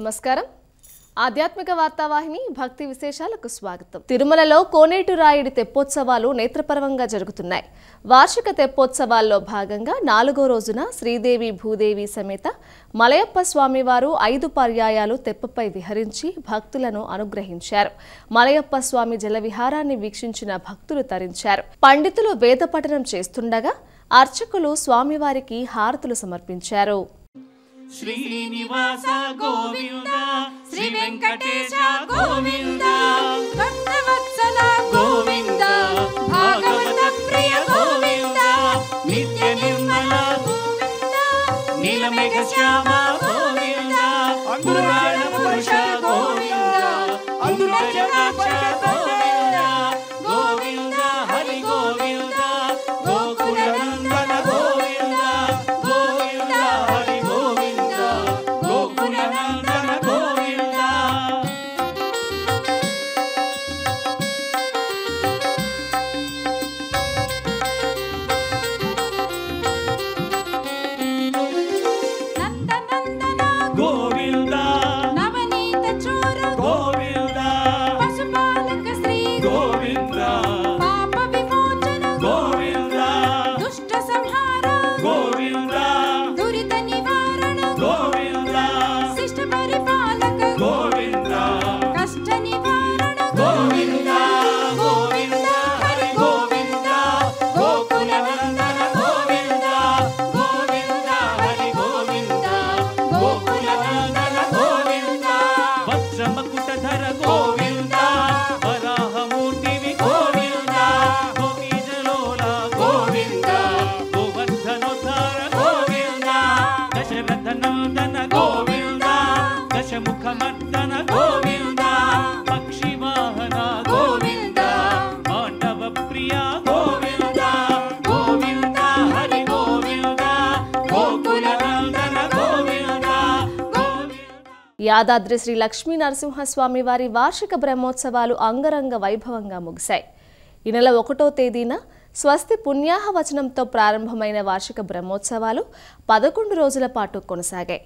నమస్కారం. ఆధ్యాత్మిక వార్తావాహిని భక్తి విశేషాలకు స్వాగతం. తిరుమలలో కోనేటి రాయుడి తెప్పోత్సవాలు నేత్రపర్వంగా జరుగుతున్నాయి. వార్షిక తెప్పోత్సవాల్లో భాగంగా 4వ రోజున శ్రీదేవి భూదేవి సమేత మలయప్ప స్వామివారు 5 పర్యాయాలు తెప్పపై విహరించి భక్తులను అనుగ్రహించారు. మలయప్ప స్వామి జలవిహారాన్ని వీక్షించిన భక్తులు తరించారు. పండితులు వేద పఠనం చేస్తుండగా అర్చకులు స్వామివారికి హారతులు సమర్పించారు. శ్రీనివాస గోవింద శ్రీ వెంకటేశ గోవింద భక్తవత్సల గోవింద భాగవత ప్రియ గోవింద నిత్య నిర్మల గోవింద నీలమేఘ శ్యామ గోవింద పురాణ పురుష గోవింద అమృత జనాక్ష గోవింద గోవింద హరి గోవింద గోకుల నందన గోవింద గోవింద హరి గోవింద గోకుల నందన గోవింద. నందనందన గోవింద నవనీత చోర గోవింద పశుపాలక శ్రీ గోవింద పాప విమోచన గోవింద దుష్ట సంహార గోవింద దురిత నివారణ గోవింద శిష్ట పరిపాలక గోవింద కష్ట నివారణ గోవింద గోవింద హరి గోవింద గోకుల నందన గోవింద గోవింద హరి గోవింద గోకుల నందన గోవింద వజ్రమకుటధర గోవింద వరాహమూర్తివి గోవింద గోపీజలోల గోవింద గోవర్ధనోద్ధార గోవింద దశరథ నందన గోవింద దశముఖమర్దన గోవింద పక్షివాహన గోవింద పాండవ ప్రియ గోవింద గోవింద హరి గోవింద గోకుల నందన గోవింద గోవింద. యాదాద్రి శ్రీ లక్ష్మీ నరసింహస్వామి వారి వార్షిక బ్రహ్మోత్సవాలు అంగరంగ వైభవంగా ముగిశాయి. ఈ నెల 1వ తేదీన స్వస్తి పుణ్యాహ వచనంతో ప్రారంభమైన వార్షిక బ్రహ్మోత్సవాలు 11 రోజుల పాటు కొనసాగాయి.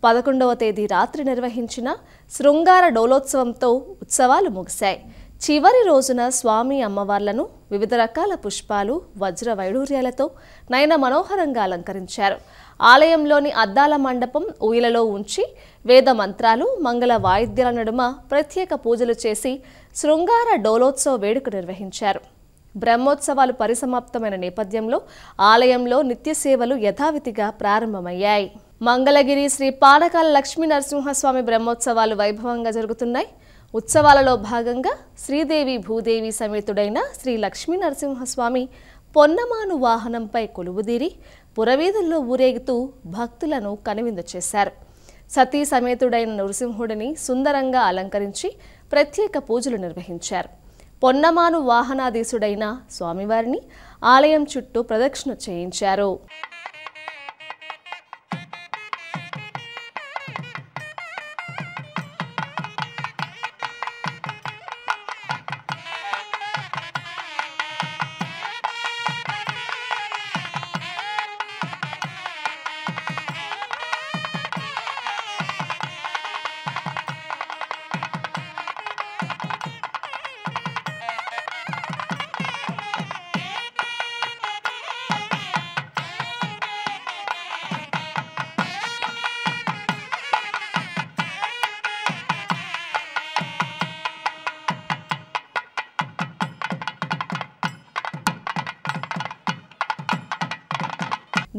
11వ తేదీ రాత్రి నిర్వహించిన శృంగార డోలోత్సవంతో ఉత్సవాలు ముగిశాయి. చివరి రోజున స్వామి అమ్మవార్లను వివిధ రకాల పుష్పాలు వజ్ర వైడూర్యాలతో నయన మనోహరంగా అలంకరించారు. ఆలయంలోని అద్దాల మండపం ఊయలలో ఉంచి వేద మంత్రాలు మంగళ వాయిద్యాల నడుమ ప్రత్యేక పూజలు చేసి శృంగార డోలోత్సవ వేడుక నిర్వహించారు. బ్రహ్మోత్సవాలు పరిసమాప్తమైన నేపథ్యంలో ఆలయంలో నిత్య సేవలు యథావిధిగా ప్రారంభమయ్యాయి. మంగళగిరి శ్రీ పానకాల లక్ష్మీ నరసింహస్వామి బ్రహ్మోత్సవాలు వైభవంగా జరుగుతున్నాయి. ఉత్సవాలలో భాగంగా శ్రీదేవి భూదేవి సమేతుడైన శ్రీ లక్ష్మీ నరసింహస్వామి పొన్నమాను వాహనంపై కొలువుదీరి పురవీధుల్లో ఊరేగుతూ భక్తులను కనువిందు చేశారు. సతీ సమేతుడైన నరసింహుడిని సుందరంగా అలంకరించి ప్రత్యేక పూజలు నిర్వహించారు. పొన్నమాను వాహనాధీశుడైన స్వామివారిని ఆలయం చుట్టూ ప్రదక్షిణ చేయించారు.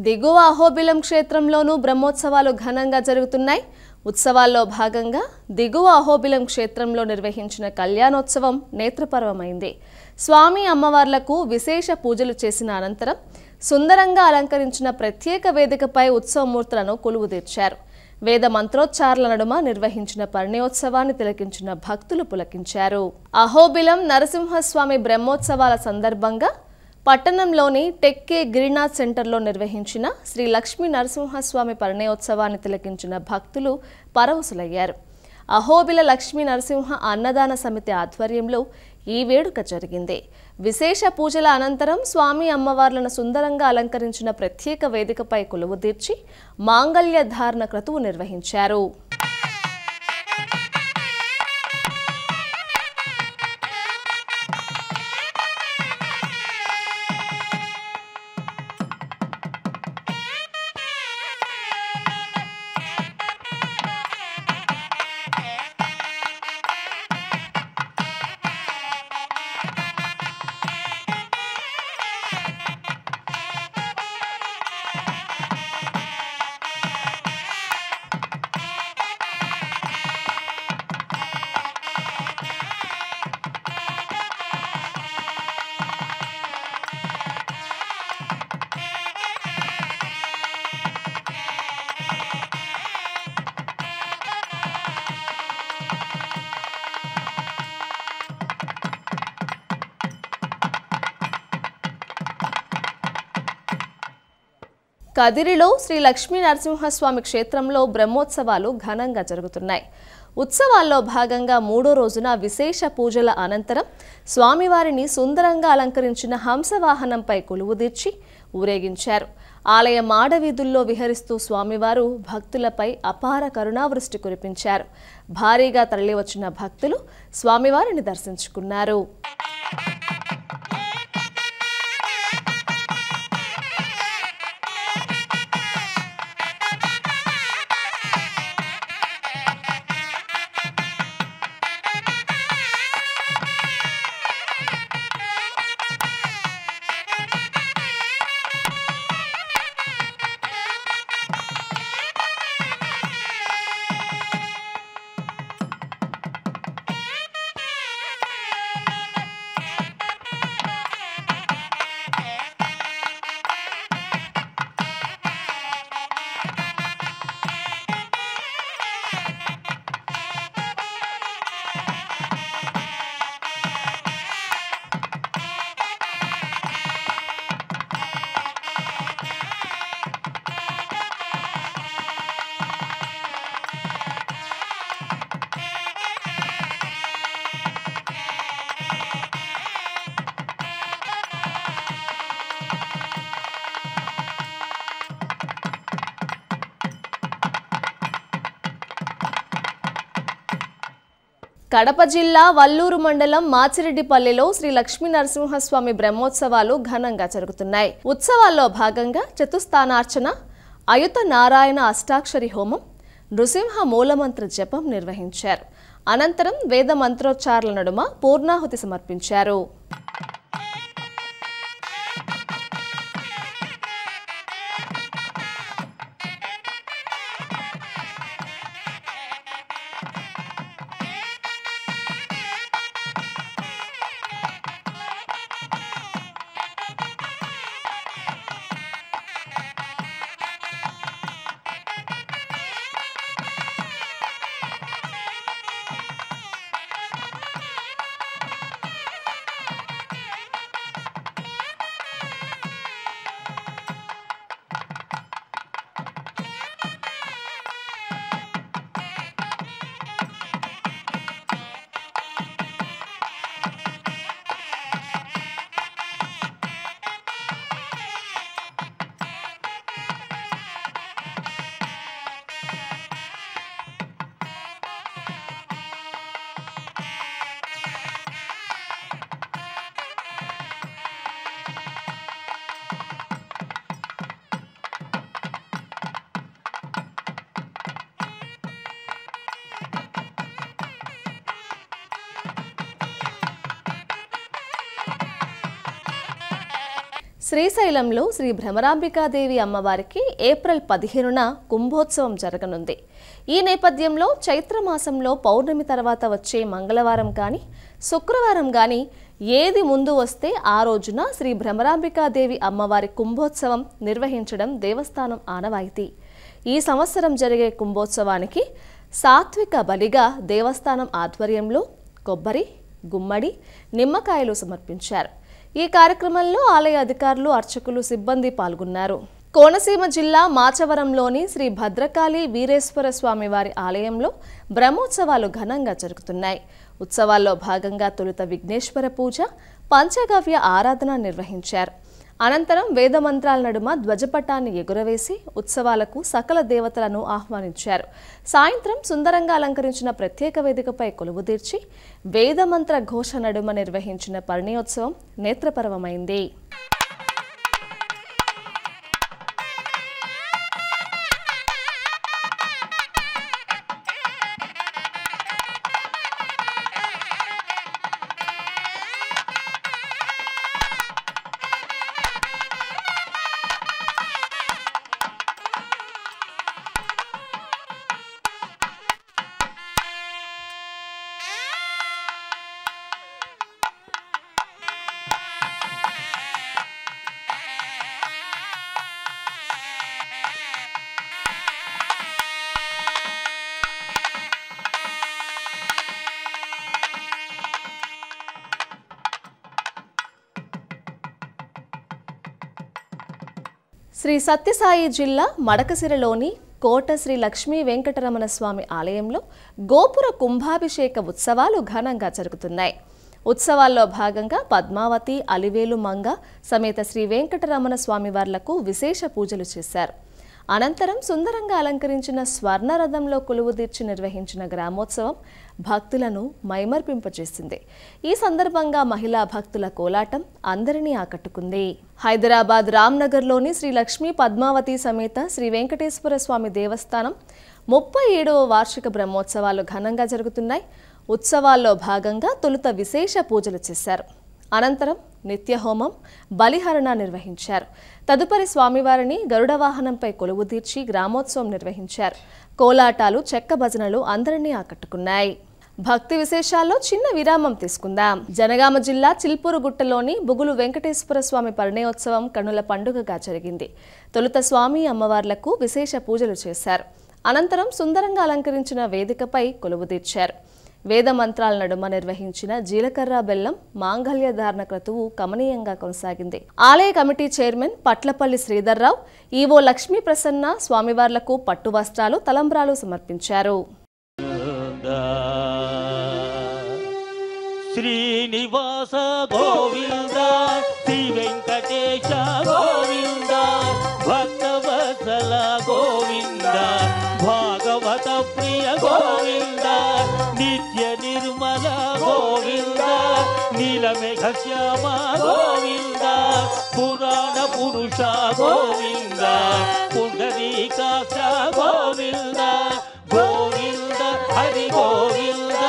దిగువ అహోబిలం క్షేత్రంలోనూ బ్రహ్మోత్సవాలు ఘనంగా జరుగుతున్నాయి. ఉత్సవాల్లో భాగంగా దిగువ అహోబిలం క్షేత్రంలో నిర్వహించిన కళ్యాణోత్సవం నేత్రపర్వమైంది. స్వామి అమ్మవార్లకు విశేష పూజలు చేసిన అనంతరం సుందరంగా అలంకరించిన ప్రత్యేక వేదికపై ఉత్సవమూర్తులను కొలువుదీర్చారు. వేద మంత్రోచ్చారణ నడుమ నిర్వహించిన పరిణయోత్సవాన్ని తిలకించిన భక్తులు పులకించారు. అహోబిలం నరసింహస్వామి బ్రహ్మోత్సవాల సందర్భంగా పట్టణంలోని టెక్కే గిరినాథ్ సెంటర్లో నిర్వహించిన శ్రీ లక్ష్మీ నరసింహస్వామి పరిణయోత్సవాన్ని తిలకించిన భక్తులు పరవశులయ్యారు. అహోబిల లక్ష్మీ నరసింహ అన్నదాన సమితి ఆధ్వర్యంలో ఈ వేడుక జరిగింది. విశేష పూజల అనంతరం స్వామి అమ్మవార్లను సుందరంగా అలంకరించిన ప్రత్యేక వేదికపై కొలువుదీర్చి మాంగళ్య ధారణ క్రతువు నిర్వహించారు. కదిరిలో శ్రీ లక్ష్మీ నరసింహస్వామి క్షేత్రంలో బ్రహ్మోత్సవాలు ఘనంగా జరుగుతున్నాయి. ఉత్సవాల్లో భాగంగా 3వ రోజున విశేష పూజల అనంతరం స్వామివారిని సుందరంగా అలంకరించిన హంసవాహనంపై కొలువుదీర్చి ఊరేగించారు. ఆలయ మాడవీధుల్లో విహరిస్తూ స్వామివారు భక్తులపై అపార కరుణావృష్టి కురిపించారు. భారీగా తరలివచ్చిన భక్తులు స్వామివారిని దర్శించుకున్నారు. కడప జిల్లా వల్లూరు మండలం మాచిరెడ్డిపల్లిలో శ్రీ లక్ష్మీ నరసింహస్వామి బ్రహ్మోత్సవాలు ఘనంగా జరుగుతున్నాయి. ఉత్సవాల్లో భాగంగా చతుస్థానార్చన, అయుత నారాయణ అష్టాక్షరి హోమం, నృసింహ మూలమంత్ర జపం నిర్వహించారు. అనంతరం వేద మంత్రోచ్చారణల నడుమ పూర్ణాహుతి సమర్పించారు. శ్రీశైలంలో శ్రీ భ్రమరాంబికాదేవి అమ్మవారికి ఏప్రిల్ 15న కుంభోత్సవం జరగనుంది. ఈ నేపథ్యంలో చైత్రమాసంలో పౌర్ణమి తర్వాత వచ్చే మంగళవారం కానీ శుక్రవారం కానీ ఏది ముందు వస్తే ఆ రోజున శ్రీ భ్రమరాంబికాదేవి అమ్మవారి కుంభోత్సవం నిర్వహించడం దేవస్థానం ఆనవాయితీ. ఈ సంవత్సరం జరిగే కుంభోత్సవానికి సాత్విక బలిగా దేవస్థానం ఆధ్వర్యంలో కొబ్బరి, గుమ్మడి, నిమ్మకాయలు సమర్పించారు. ఈ కార్యక్రమంలో ఆలయ అధికారులు, అర్చకులు, సిబ్బంది పాల్గొన్నారు. కోనసీమ జిల్లా మాచవరంలోని శ్రీ భద్రకాళి వీరేశ్వర స్వామివారి ఆలయంలో బ్రహ్మోత్సవాలు ఘనంగా జరుగుతున్నాయి. ఉత్సవాల్లో భాగంగా తొలుత విఘ్నేశ్వర పూజ, పంచగవ్య ఆరాధన నిర్వహించారు. అనంతరం వేద మంత్రాల నడుమ ధ్వజపటాన్ని ఎగురవేసి ఉత్సవాలకు సకల దేవతలను ఆహ్వానించారు. సాయంత్రం సుందరంగా అలంకరించిన ప్రత్యేక వేదికపై కొలువుదీర్చి వేదమంత్ర ఘోష నడుమ నిర్వహించిన పరిణయోత్సవం నేత్రపర్వమైంది. శ్రీ సత్యసాయి జిల్లా మడకసిరలోని కోట శ్రీ లక్ష్మీ వెంకటరమణ స్వామి ఆలయంలో గోపుర కుంభాభిషేక ఉత్సవాలు ఘనంగా జరుగుతున్నాయి. ఉత్సవాల్లో భాగంగా పద్మావతి, అలివేలు మంగ సమేత శ్రీ వెంకటరమణ స్వామివార్లకు విశేష పూజలు చేశారు. అనంతరం సుందరంగా అలంకరించిన స్వర్ణరథంలో కొలువుదీర్చి నిర్వహించిన గ్రామోత్సవం భక్తులను మైమర్పింపచేసింది. ఈ సందర్భంగా మహిళా భక్తుల కోలాటం అందరినీ ఆకట్టుకుంది. హైదరాబాద్ రామ్నగర్లోని శ్రీ లక్ష్మీ పద్మావతి సమేత శ్రీ వెంకటేశ్వర స్వామి దేవస్థానం 37వ వార్షిక బ్రహ్మోత్సవాలు ఘనంగా జరుగుతున్నాయి. ఉత్సవాల్లో భాగంగా తొలుత విశేష పూజలు చేశారు. అనంతరం నిత్యహోమం, బలిహరణ నిర్వహించారు. తదుపరి స్వామివారిని గరుడ వాహనంపై కొలువుదీర్చి గ్రామోత్సవం నిర్వహించారు. కోలాటాలు, చెక్క భజనలు అందరినీ ఆకట్టుకున్నాయి. భక్తి విశేషాల్లో చిన్న విరామం తీసుకుందాం. జనగామ జిల్లా చిల్పూరుగుట్టలోని బుగులు వెంకటేశ్వర స్వామి పరిణయోత్సవం కన్నుల పండుగగా జరిగింది. తొలుత స్వామి అమ్మవార్లకు విశేష పూజలు చేశారు. అనంతరం సుందరంగా అలంకరించిన వేదికపై కొలువుదీర్చారు. వేద మంత్రాల నడుమ నిర్వహించిన జీలకర్ర బెల్లం మాంగళ్య ధారణ క్రతువు కమనీయంగా కొనసాగింది. ఆలయ committee chairman Patlapalli Sridhar Rao, EO Lakshmi Prasanna స్వామివార్లకు పట్టు వస్త్రాలు, తలంబ్రాలు సమర్పించారు. శ్రీనివాస గోవింద, శ్రీ వెంకటేశ గోవింద, భక్తవత్సల గోవింద, భాగవత ప్రియ గోవింద, నిత్య నిర్మల గోవింద, నీలమేఘ శ్యామ గోవింద, పురాణ పురుష గోవింద, పుండరీకాక్ష గోవింద, గోవింద హరి గోవింద.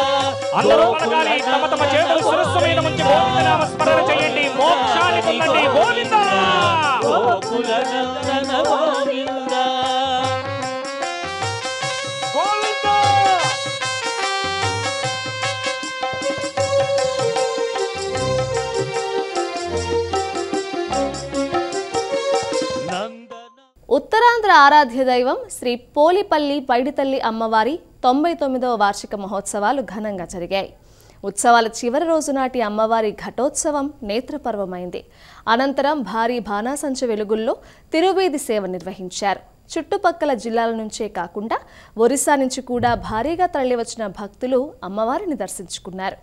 అందరూ పలకాలి, తమ తమ చేతులు శిరస్సు మీద ఉంచి గోవింద నామ స్మరణ చేయండి. మోక్షాన్ని పొందండి. గోవింద గోకుల నందన గోవింద గోవింద. ఉత్తరాంధ్ర ఆరాధ్య దైవం శ్రీ పోలిపల్లి పైడితల్లి అమ్మవారి 99వ వార్షిక మహోత్సవాలు ఘనంగా జరిగాయి. ఉత్సవాల చివరి రోజు నాటి అమ్మవారి ఘటోత్సవం నేత్రపర్వమైంది. అనంతరం భారీ బాణాసంచ వెలుగుల్లో తిరువీధి సేవ నిర్వహించారు. చుట్టుపక్కల జిల్లాల నుంచే కాకుండా ఒరిస్సా నుంచి కూడా భారీగా తరలివచ్చిన భక్తులు అమ్మవారిని దర్శించుకున్నారు.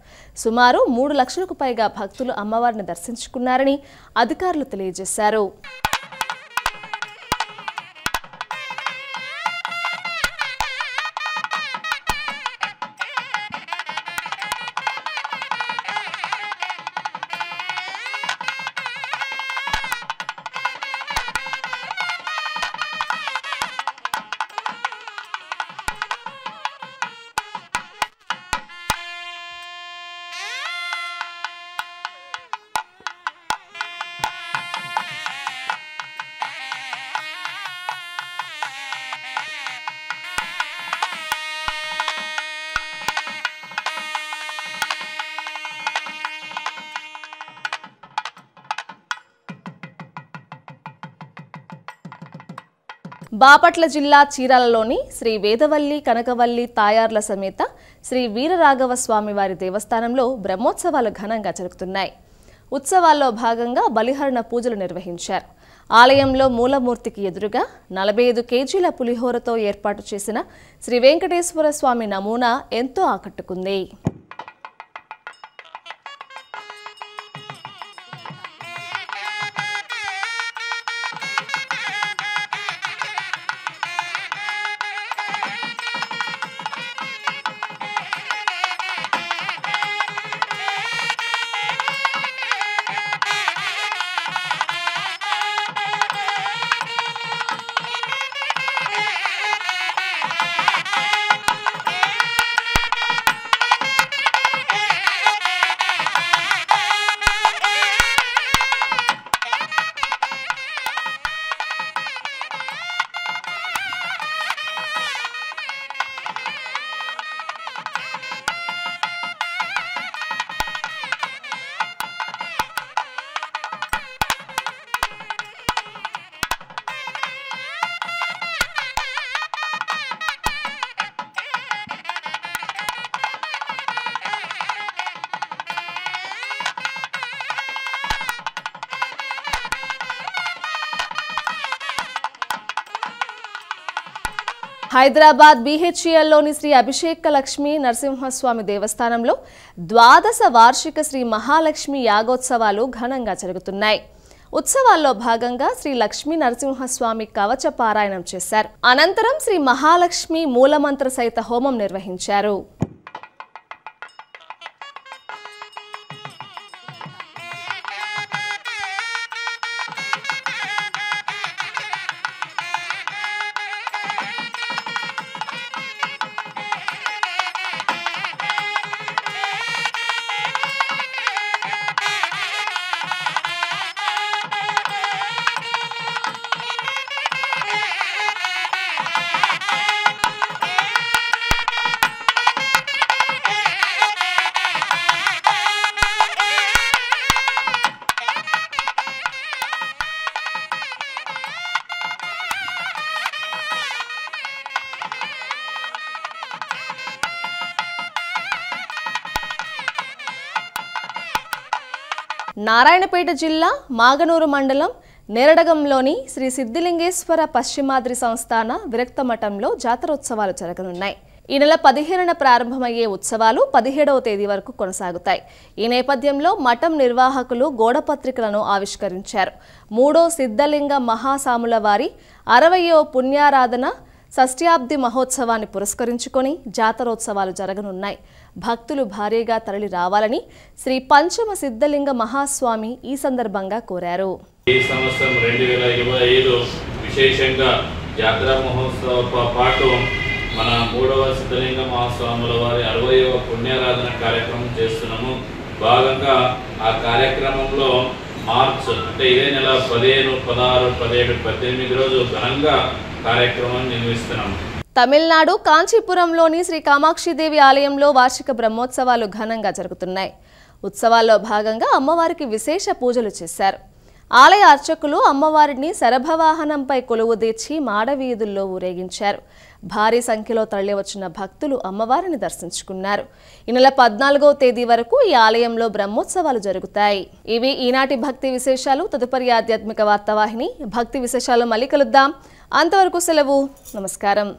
సుమారు 3 లక్షలకు పైగా భక్తులు అమ్మవారిని దర్శించుకున్నారని అధికారులు తెలియజేశారు. బాపట్ల జిల్లా చీరాలలోని శ్రీ వేదవల్లి కనకవల్లి తాయార్ల సమేత శ్రీ వీరరాఘవ స్వామివారి దేవస్థానంలో బ్రహ్మోత్సవాలు ఘనంగా జరుగుతున్నాయి. ఉత్సవాల్లో భాగంగా బలిహరణ పూజలు నిర్వహించారు. ఆలయంలో మూలమూర్తికి ఎదురుగా 45 కేజీల పులిహోరతో ఏర్పాటు చేసిన శ్రీ వెంకటేశ్వర స్వామి నమూనా ఎంతో ఆకట్టుకుంది. హైదరాబాద్ BHELలోని శ్రీ అభిషేక లక్ష్మీ నరసింహస్వామి దేవస్థానంలో ద్వాదశ వార్షిక శ్రీ మహాలక్ష్మి యాగోత్సవాలు ఘనంగా జరుగుతున్నాయి. ఉత్సవాల్లో భాగంగా శ్రీ లక్ష్మీ నరసింహస్వామి కవచ పారాయణం చేశారు. అనంతరం శ్రీ మహాలక్ష్మి మూలమంత్ర సహిత హోమం నిర్వహించారు. నారాయణపేట జిల్లా మాగనూరు మండలం నేరడగంలోని శ్రీ సిద్ధిలింగేశ్వర పశ్చిమాద్రి సంస్థాన విరక్త మఠంలో జాతరోత్సవాలు జరగనున్నాయి. ఈ నెల 15న ప్రారంభమయ్యే ఉత్సవాలు 17వ తేదీ వరకు కొనసాగుతాయి. ఈ నేపథ్యంలో మఠం నిర్వాహకులు గోడపత్రికలను ఆవిష్కరించారు. 3వ సిద్ధలింగ మహాసాముల వారి 60వ పుణ్యారాధన షష్ఠ్యాబ్ది మహోత్సవాన్ని పురస్కరించుకొని జాతరోత్సవాలు జరగనున్నాయి. భక్తులు భారీగా తరలి రావాలని శ్రీ పంచమ సిద్ధలింగ మహాస్వామి ఈ సందర్భంగా కోరారు. ఈ సంవత్సరం 2025 విశేషంగా జాతర మహోత్సవ పాటు మన 3వ సిద్ధలింగ మహాస్వాముల వారి 60వ పుణ్యారాధన కార్యక్రమం చేస్తున్నాము. భాగంగా ఆ కార్యక్రమంలో మార్చ్ అంటే ఇదే నెల 15, 16, 17, 18 రోజు ఘనంగా కార్యక్రమం నిర్వహిస్తున్నాము. తమిళనాడు కాంచీపురంలోని శ్రీ కామాక్షిదేవి ఆలయంలో వార్షిక బ్రహ్మోత్సవాలు ఘనంగా జరుగుతున్నాయి. ఉత్సవాల్లో భాగంగా అమ్మవారికి విశేష పూజలు చేశారు. ఆలయ అర్చకులు అమ్మవారిని శరభవాహనంపై కొలువుదీర్చి మాడవీధుల్లో ఊరేగించారు. భారీ సంఖ్యలో తరలివచ్చిన భక్తులు అమ్మవారిని దర్శించుకున్నారు. ఈ నెల 14వ తేదీ వరకు ఈ ఆలయంలో బ్రహ్మోత్సవాలు జరుగుతాయి. ఇవి ఈనాటి భక్తి విశేషాలు. తదుపరి ఆధ్యాత్మిక వార్తావాహిని భక్తి విశేషాలు మళ్ళీ కలుద్దాం. అంతవరకు సెలవు. నమస్కారం.